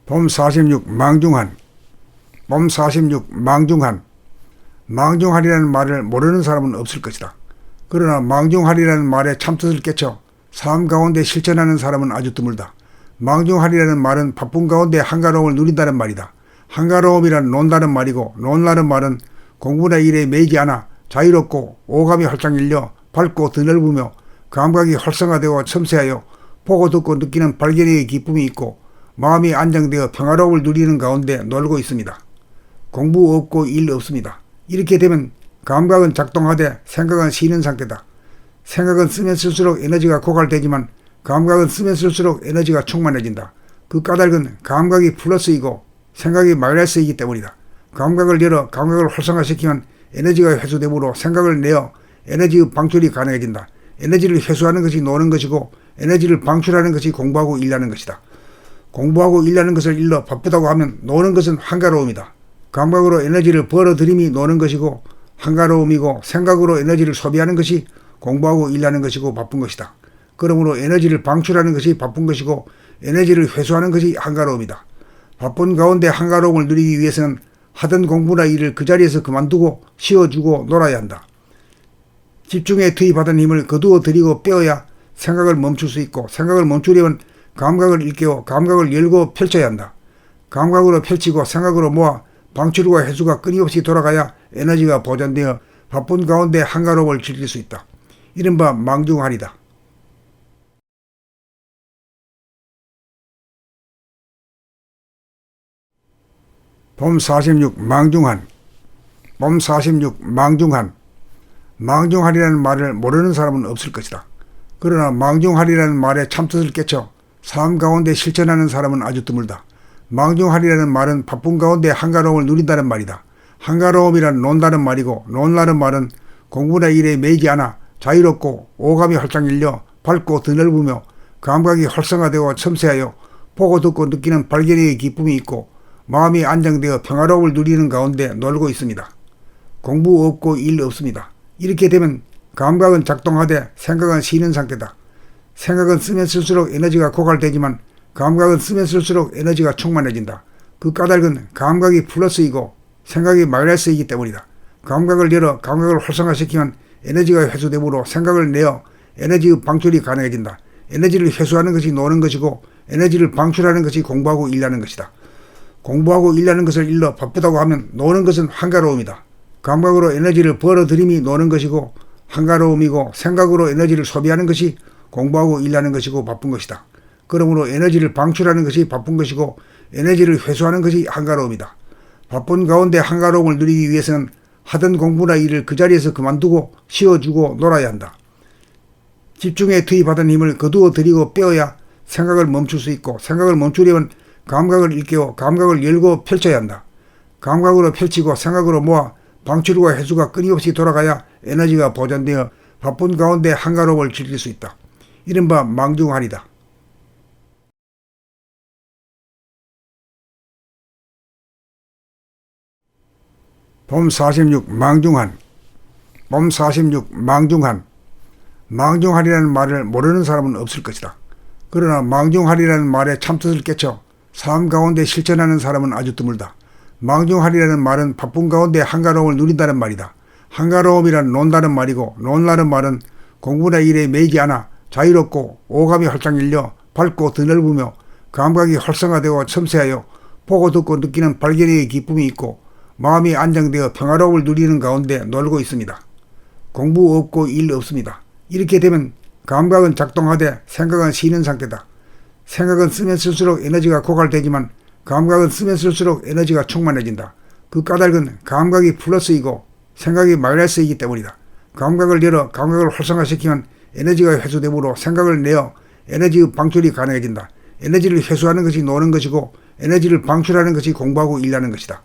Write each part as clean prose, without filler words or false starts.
봄 46 망중한. 봄 46 망중한. 망중하리라는 말을 모르는 사람은 없을 것이다. 그러나 망중하리라는 말의 참뜻을 깨쳐 삶 가운데 실천하는 사람은 아주 드물다. 망중하리라는 말은 바쁜 가운데 한가로움을 누린다는 말이다. 한가로움이란 논다는 말이고, 논다는 말은 공부나 일에 매이지 않아 자유롭고 오감이 활짝 열려 밝고 드넓으며 감각이 활성화되어 섬세하여 보고 듣고 느끼는 발견의 기쁨이 있고 마음이 안정되어 평화로움을 누리는 가운데 놀고 있습니다. 공부 없고 일 없습니다. 이렇게 되면 감각은 작동하되 생각은 쉬는 상태다. 생각은 쓰면 쓸수록 에너지가 고갈되지만 감각은 쓰면 쓸수록 에너지가 충만해진다. 그 까닭은 감각이 플러스이고 생각이 마이너스이기 때문이다. 감각을 열어 감각을 활성화시키면 에너지가 회수되므로 생각을 내어 에너지 방출이 가능해진다. 에너지를 회수하는 것이 노는 것이고 에너지를 방출하는 것이 공부하고 일하는 것이다. 공부하고 일하는 것을 일러 바쁘다고 하면 노는 것은 한가로움이다. 감각으로 에너지를 벌어들임이 노는 것이고 한가로움이고 생각으로 에너지를 소비하는 것이 공부하고 일하는 것이고 바쁜 것이다. 그러므로 에너지를 방출하는 것이 바쁜 것이고 에너지를 회수하는 것이 한가로움이다. 바쁜 가운데 한가로움을 누리기 위해서는 하던 공부나 일을 그 자리에서 그만두고 쉬어주고 놀아야 한다. 집중에 투입하던 힘을 거두어 들이고 빼어야 생각을 멈출 수 있고 생각을 멈추려면 감각을 일깨워 감각을 열고 펼쳐야 한다. 감각으로 펼치고 생각으로 모아 방출과 회수가 끊임없이 돌아가야 에너지가 보존되어 바쁜 가운데 한가로움을 즐길 수 있다. 이른바 망중하리다. 봄 46 망중한. 봄 46 망중한. 망중하리라는 말을 모르는 사람은 없을 것이다. 그러나 망중하리라는 말의 참뜻을 깨쳐 삶 가운데 실천하는 사람은 아주 드물다. 망중하리라는 말은 바쁜 가운데 한가로움을 누린다는 말이다. 한가로움이란 논다는 말이고 논다는 말은 공부나 일에 매이지 않아 자유롭고 오감이 활짝 열려 밝고 드넓으며 감각이 활성화되어 섬세하여 보고 듣고 느끼는 발견의 기쁨이 있고 마음이 안정되어 평화로움을 누리는 가운데 놀고 있습니다. 공부 없고 일 없습니다. 이렇게 되면 감각은 작동하되 생각은 쉬는 상태다. 생각은 쓰면 쓸수록 에너지가 고갈되지만 감각은 쓰면 쓸수록 에너지가 충만해진다. 그 까닭은 감각이 플러스이고 생각이 마이너스이기 때문이다. 감각을 열어 감각을 활성화시키면 에너지가 회수되므로 생각을 내어 에너지 방출이 가능해진다. 에너지를 회수하는 것이 노는 것이고 에너지를 방출하는 것이 공부하고 일하는 것이다. 공부하고 일하는 것을 일러 바쁘다고 하면 노는 것은 한가로움이다. 감각으로 에너지를 벌어들임이 노는 것이고 한가로움이고 생각으로 에너지를 소비하는 것이 공부하고 일하는 것이고 바쁜 것이다. 그러므로 에너지를 방출하는 것이 바쁜 것이고 에너지를 회수하는 것이 한가로움이다. 바쁜 가운데 한가로움을 누리기 위해서는 하던 공부나 일을 그 자리에서 그만두고 쉬어주고 놀아야 한다. 집중에 투입하던 힘을 거두어 들이고 빼어야 생각을 멈출 수 있고 생각을 멈추려면 감각을 일깨워 감각을 열고 펼쳐야 한다. 감각으로 펼치고 생각으로 모아 방출과 회수가 끊임없이 돌아가야 에너지가 보존되어 바쁜 가운데 한가로움을 즐길 수 있다. 이른바 망중하리다. 봄 46 망중한. 봄 46 망중한. 망중하리라는 말을 모르는 사람은 없을 것이다. 그러나 망중하리라는 말의 참뜻을 깨쳐 삶 가운데 실천하는 사람은 아주 드물다. 망중하리라는 말은 바쁜 가운데 한가로움을 누린다는 말이다. 한가로움이란 논다는 말이고 논다는 말은 공부나 일에 매이지 않아 자유롭고 오감이 활짝 열려 밝고 드넓으며 감각이 활성화되어 섬세하여 보고 듣고 느끼는 발견의 기쁨이 있고 마음이 안정되어 평화로움을 누리는 가운데 놀고 있습니다. 공부 없고 일 없습니다. 이렇게 되면 감각은 작동하되 생각은 쉬는 상태다. 생각은 쓰면 쓸수록 에너지가 고갈되지만 감각은 쓰면 쓸수록 에너지가 충만해진다. 그 까닭은 감각이 플러스이고 생각이 마이너스이기 때문이다. 감각을 열어 감각을 활성화시키면 에너지가 회수되므로 생각을 내어 에너지 방출이 가능해진다. 에너지를 회수하는 것이 노는 것이고 에너지를 방출하는 것이 공부하고 일하는 것이다.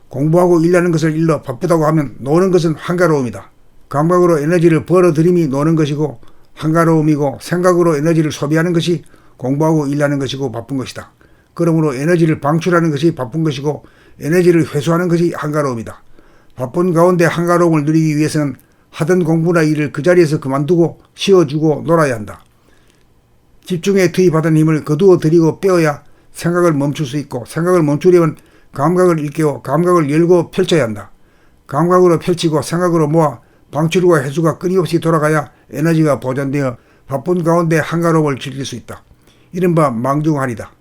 공부하고 일하는 것을 일러 바쁘다고 하면 노는 것은 한가로움이다. 감각으로 에너지를 벌어들임이 노는 것이고 한가로움이고 생각으로 에너지를 소비하는 것이 공부하고 일하는 것이고 바쁜 것이다. 그러므로 에너지를 방출하는 것이 바쁜 것이고 에너지를 회수하는 것이 한가로움이다. 바쁜 가운데 한가로움을 누리기 위해서는 하던 공부나 일을 그 자리에서 그만두고 쉬어주고 놀아야 한다. 집중에 투입하던 힘을 거두어 들이고 빼어야 생각을 멈출 수 있고, 생각을 멈추려면 감각을 일깨워 감각을 열고 펼쳐야 한다. 감각으로 펼치고 생각으로 모아 방출과 해수가 끊임없이 돌아가야 에너지가 보존되어 바쁜 가운데 한가로움을 즐길 수 있다. 이른바 망중한이다.